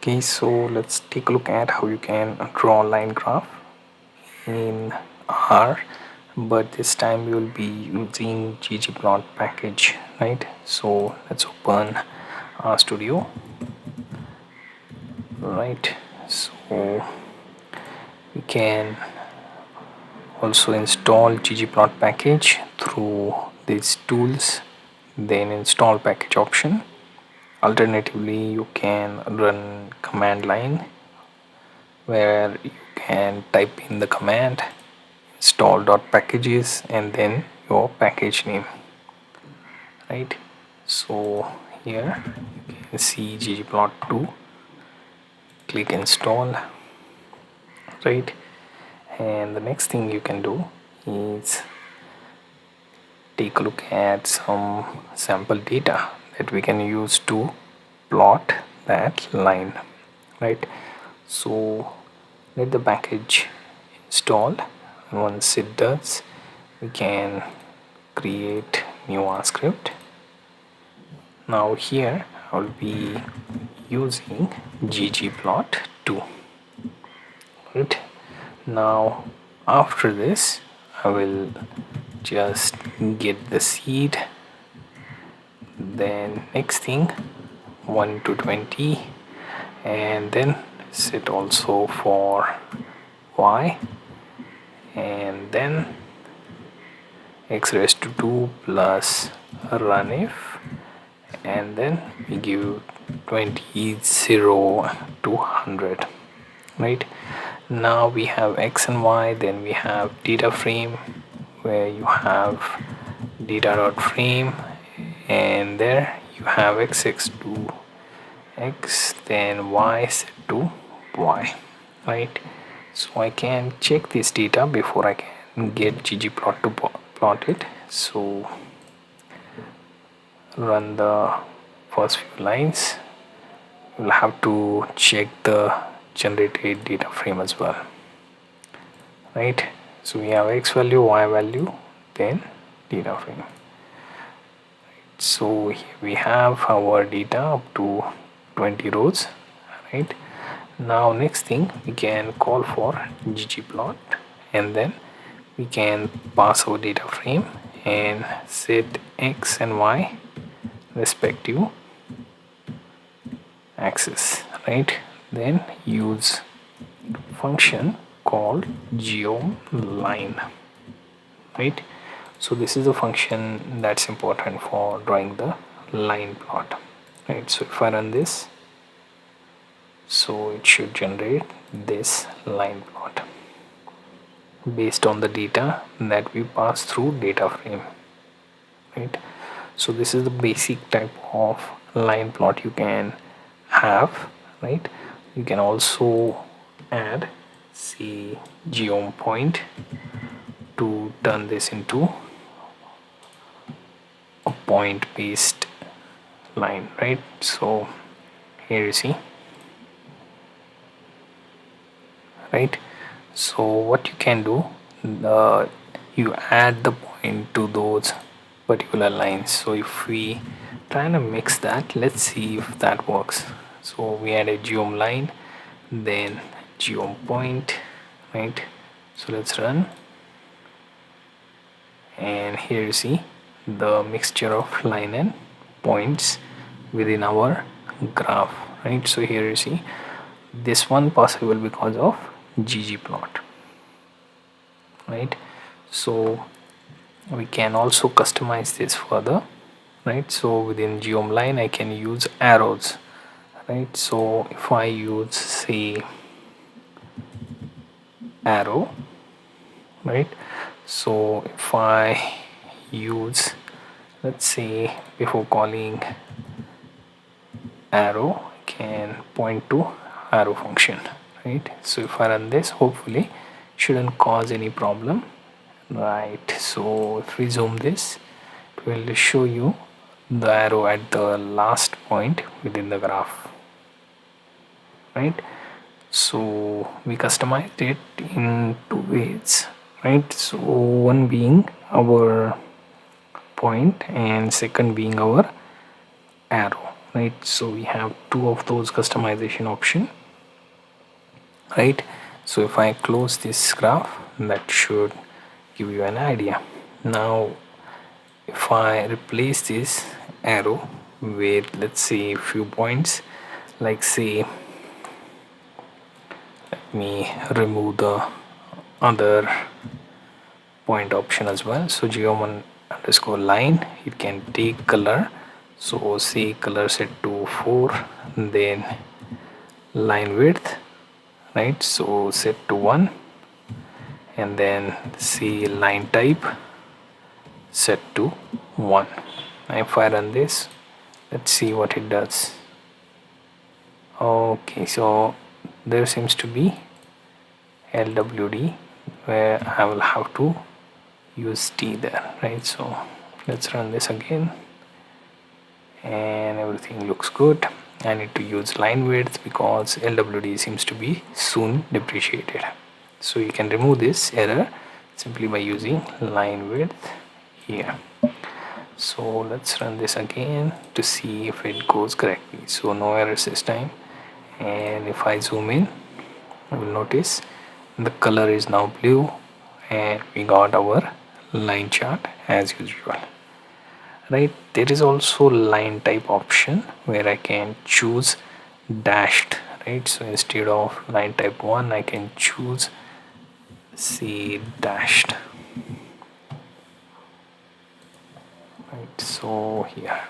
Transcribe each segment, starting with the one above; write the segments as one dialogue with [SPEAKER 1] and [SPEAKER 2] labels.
[SPEAKER 1] Okay, so let's take a look at how you can draw a line graph in R, but this time we will be using ggplot package, right? So let's open RStudio, right? So we can also install ggplot package through these tools, then install package option. Alternatively, you can run command line where you can type in the command install.packages and then your package name, right? So here you can see ggplot2, click install, right? And the next thing you can do is take a look at some sample data that we can use to plot that line, right? So let the package install, and once it does we can create new R script. Now here I will be using ggplot2, right? Now after this I will just get the seed, then next thing 1 to 20, and then set also for y, and then x raised to 2 plus run if, and then we give 20, 0 to 100, right? Now we have x and y, then we have data frame where you have data dot frame, and there you have x to x, then y set to y, right? So I can check this data before I can get ggplot to plot it. So run the first few lines. You'll have to check the generated data frame as well, right? So we have x value, y value, then data frame. So here we have our data up to 20 rows, right? Now next thing we can call for ggplot, and then we can pass our data frame and set x and y respective axis, right? Then use function called geomLine, right? So this is a function that's important for drawing the line plot, right? So if I run this, so it should generate this line plot based on the data that we pass through data frame, right? So this is the basic type of line plot you can have, right? You can also add, say, geom point to turn this into a point based line, right? So here you see, right? So what you can do, you add the point to those particular lines. So if we try to mix that, let's see if that works. So we add a geom line, then geom point, right? So let's run, and here you see the mixture of line and points within our graph, right? So here you see this one possible because of ggplot, right? So we can also customize this further, right? So within geomLine I can use arrows, right? So if I use, say, arrow, right? So if I use, let's say, before calling arrow I can point to arrow function, right? So if I run this, hopefully shouldn't cause any problem, right? So if we zoom this, it will show you the arrow at the last point within the graph, right? So we customized it in two ways, right? So one being our point and second being our arrow, right? So we have two of those customization option, right? So if I close this graph, that should give you an idea. Now if I replace this arrow with, let's say, a few points, like say, let me remove the other point option as well. So geoman underscore line, it can take color, so say color set to 4, then line width, right, so set to 1, and then see line type set to 1. Now if I run this, let's see what it does. Okay, so there seems to be LWD where I will have to use T there, right? So let's run this again, and everything looks good. I need to use line width because LWD seems to be soon depreciated. So you can remove this error simply by using line width here. So let's run this again to see if it goes correctly. So no errors this time, and if I zoom in, you will notice the color is now blue and we got our line chart as usual, right? There is also line type option where I can choose dashed, right? So instead of line type 1, I can choose say dashed, right? So here,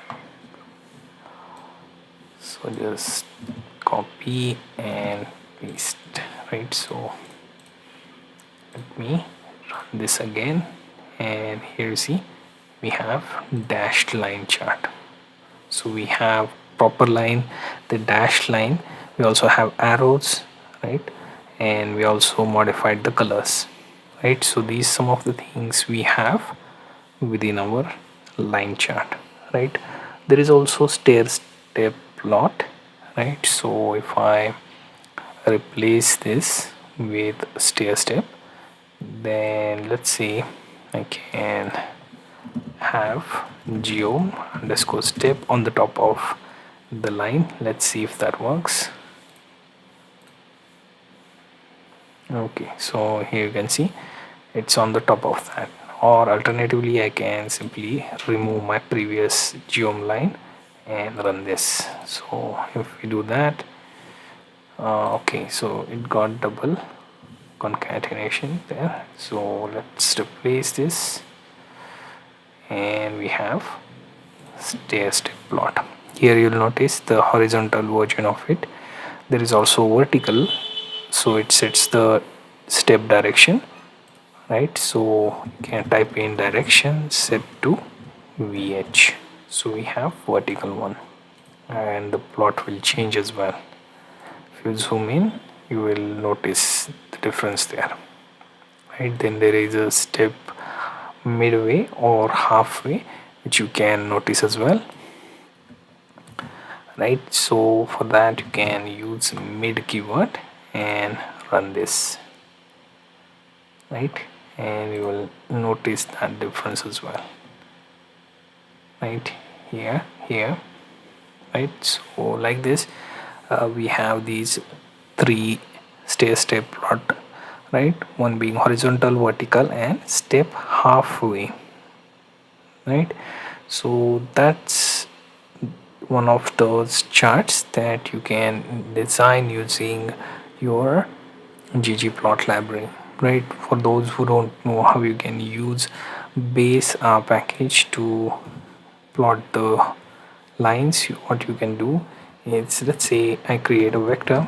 [SPEAKER 1] so just copy and paste, right? So let me run this again, and here you see we have dashed line chart. So we have proper line, the dashed line, we also have arrows, right, and we also modified the colors, right? So these some of the things we have within our line chart, right? There is also stair step plot, right? So if I replace this with stair step, then let's see, I can have geom underscore step on the top of the line. Let's see if that works. Okay, so here you can see it's on the top of that, or alternatively I can simply remove my previous geom line and run this. So if we do that, okay, so it got double concatenation there. So let's replace this, and we have stair step plot. Here you'll notice the horizontal version of it. There is also vertical, so it sets the step direction, right? So you can type in direction set to VH. So we have vertical one, and the plot will change as well. If you zoom in, you will notice the difference there, right? Then there is a step midway or halfway, which you can notice as well, right? So for that you can use mid keyword and run this, right, and you will notice that difference as well, right, here, right? So like this, we have these three stair step plot, right? One being horizontal, vertical, and step halfway, right? So that's one of those charts that you can design using your ggplot library, right? For those who don't know how you can use base package to plot the lines, what you can do is, let's say I create a vector,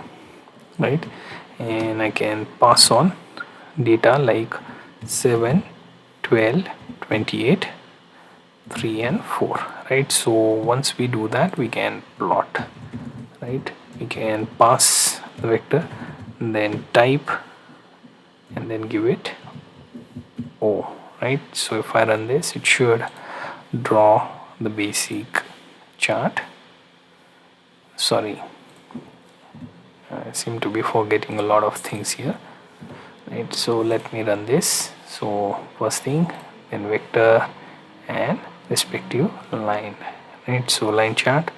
[SPEAKER 1] right, and I can pass on data like 7, 12, 28, 3 and 4, right? So once we do that, we can plot, right? We can pass the vector, then type, and then give it O, right? So if I run this, it should draw the basic chart. Sorry, I seem to be forgetting a lot of things here, right? So let me run this. So first thing, then vector and respective line, right? So line chart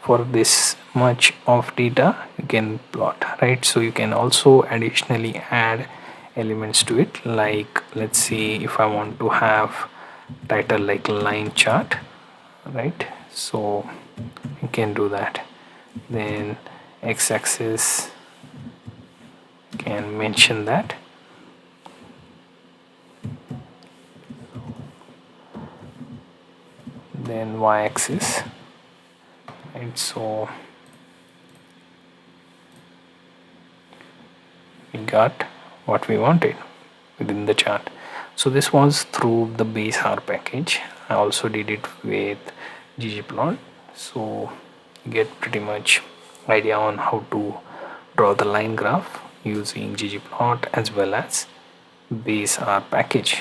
[SPEAKER 1] for this much of data you can plot, right? So you can also additionally add elements to it, like let's see, if I want to have title like line chart, right? So you can do that. Then x-axis can mention that, then y-axis, right? So we got what we wanted within the chart. So this was through the base R package. I also did it with ggplot, so you get pretty much idea on how to draw the line graph using ggplot as well as base R package.